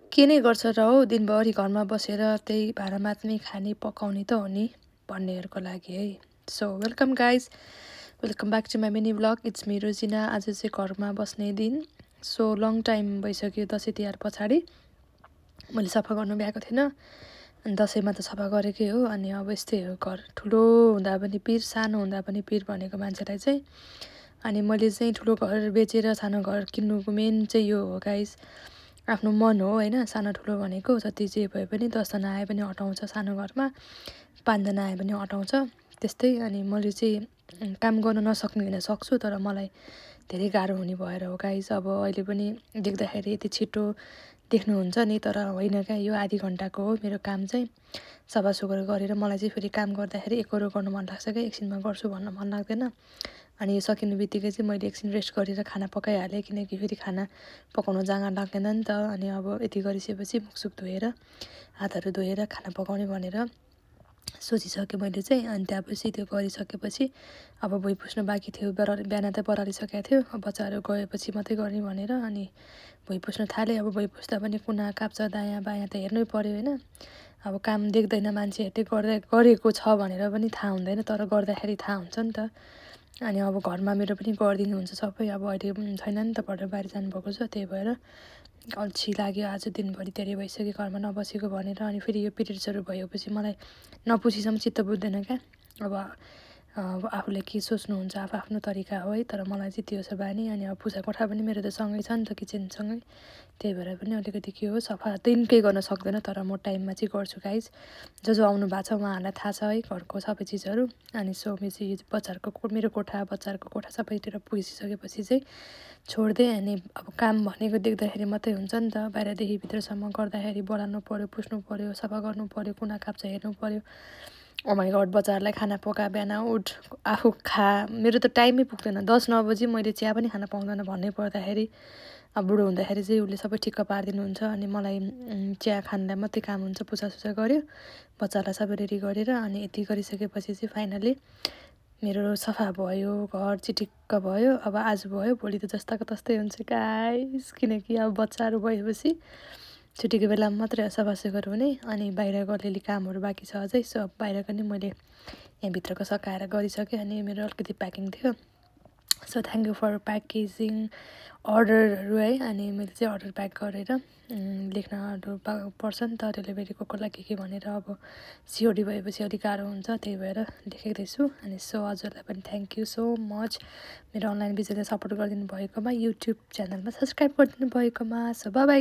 के नै गर्छ र हो दिनभरि घरमा बसेर त्यही भाँडा माझ्ने खाने पकाउने त हो नि भन्नेहरूको लागि है। So welcome guys, welcome back to my mini blog. It's me Rojina. आज चाहिँ घरमा बस्ने दिन। सो लङ टाइम भइसक्यो दसैँ तिहार पछाडि मैले सफा गर्नु भ्याएको थिएन। अनि दसैँमा त सफा गरेकै हो। अनि अब यस्तै हो, घर ठुलो हुँदा पनि पिर सानो हुँदा पनि पिर भनेको मान्छेलाई चाहिँ। अनि मैले चाहिँ ठुलो घर बेचेर सानो घर किन्नुको मेन चाहिँ यो हो गाइज, आफ्नो मन हो होइन। सानो ठुलो भनेको जति जे भए पनि 10जना आए पनि अटाउँछ, सानो घरमा 5जना आए पनि अटाउँछ त्यस्तै। अनि मैले चाहिँ काम गर्न नसक्ने होइन, सक्छु, तर मलाई धेरै गाह्रो हुने भएर हो गाइज। अब अहिले पनि देख्दाखेरि यति छिटो देख्नुहुन्छ नि, तर होइन क्या, यो आधी घन्टाको हो मेरो काम चाहिँ। सफासुग्घर गरेर मलाई चाहिँ फेरि काम गर्दाखेरि एकहोरो गर्नु मन लाग्छ क्या, एकछिनमा गर्छु भन्न मन लाग्दैन। अनि यो सकिने बित्तिकै चाहिँ मैले एकछिन रेस्ट गरेर खाना पकाइहालेँ, किनकि फेरि खाना पकाउनु जाँगर लाग्दैन नि त। अनि अब यति गरिसकेपछि मुखसुख धोएर हातहरू धोएर खाना पकाउने भनेर सोचिसकेँ मैले चाहिँ। अनि त्यहाँपछि त्यो गरिसकेपछि अब भुइँ पुस्नु बाँकी थियो। बिहान त बरालिसकेको थियो, बच्चाहरू गएपछि मात्रै गर्ने भनेर अनि भुइँ पुस्नु थालेँ। अब भुइँ पुस्दा पनि कुना काप्छ दायाँ बायाँ त हेर्नै पऱ्यो होइन। अब काम देख्दैन मान्छेहरूले गरेको छ भनेर पनि थाहा हुँदैन, तर गर्दाखेरि थाहा हुन्छ नि त। अनि अब घरमा मेरो पनि गरिदिनुहुन्छ सबै। अब अहिले छैन नि त, भर्खर बाहिर जानुभएको छ, त्यही भएर अल्छी लाग्यो आज दिनभरि, धेरै भइसक्यो घरमा नबसेको भनेर। अनि फेरि यो पिरियड्सहरू भएपछि मलाई नपुछिसम्म चित्त बुझ्दैन क्या। अब आफूले के सोच्नुहुन्छ आफ्नो तरिका हो है, तर मलाई चाहिँ त्यो छ बानी। अनि अब पूजा कोठा पनि मेरो त सँगै छ नि त, किचनसँगै, त्यही भएर पनि अलिकति के हो, सफा दिनकै गर्न सक्दैन, तर म टाइममा चाहिँ गर्छु गाइज। जो आउनु भएको छ उहाँहरूलाई थाहा छ है घरको सबै चिजहरू। अनि सो चाहिँ मेरो कोठा बच्चाहरूको कोठा सबैतिर पुगिसकेपछि चाहिँ छोडिदिएँ। अनि अब काम भनेको देख्दाखेरि मात्रै हुन्छ नि त, बाहिरदेखि भित्रसम्म गर्दाखेरि बोलाउनु पऱ्यो, पुस्नु पऱ्यो, सफा गर्नु पऱ्यो, कुना काप्चा हेर्नु पऱ्यो। ओ माई गड, बच्चाहरूलाई खाना पका, बिहान उठ, आफू खा, मेरो त टाइमै पुग्दैन। 10-9 बजी मैले चिया पनि खान पाउँदैन भन्नै पर्दाखेरि। अब बुढो हुँदाखेरि चाहिँ उसले सबै ठिक्क पारिदिनुहुन्छ। अनि मलाई चिया खानलाई मात्रै काम हुन्छ। पूजासुजा गऱ्यो, बच्चालाई सबै रेडी गरेर अनि यति गरिसकेपछि चाहिँ फाइनली मेरो सफा भयो, घर चिटिक्क भयो। अब आज भयो, भोलि त जस्ताको तस्तै हुन्छ गाइस, किनकि अब बच्चाहरू भएपछि छुट्टीको बेलामा मात्रै सफासुग्घर हुने। अनि बाहिरको अलिअलि कामहरू बाँकी छ अझै। सो बाहिरको नि मैले यहाँभित्रको सकाएर गरिसकेँ। अनि मेरो अलिकति प्याकिङ थियो। So thank you for packaging अर्डरहरू है। अनि मैले चाहिँ अर्डर प्याक गरेर लेख्नहरू पर्छ नि त, डेलिभरी कसलाई के भनेर। अब सिओडी भएपछि अलिक गाह्रो हुन्छ, त्यही भएर लेखेको छु। अनि सो हजुरलाई पनि थ्याङ्क यू सो मच, मेरो अनलाइन बिजनेसलाई सपोर्ट गरिदिनु भएकोमा, युट्युब च्यानलमा सब्सक्राइब गरिदिनु भएकोमा। So by by.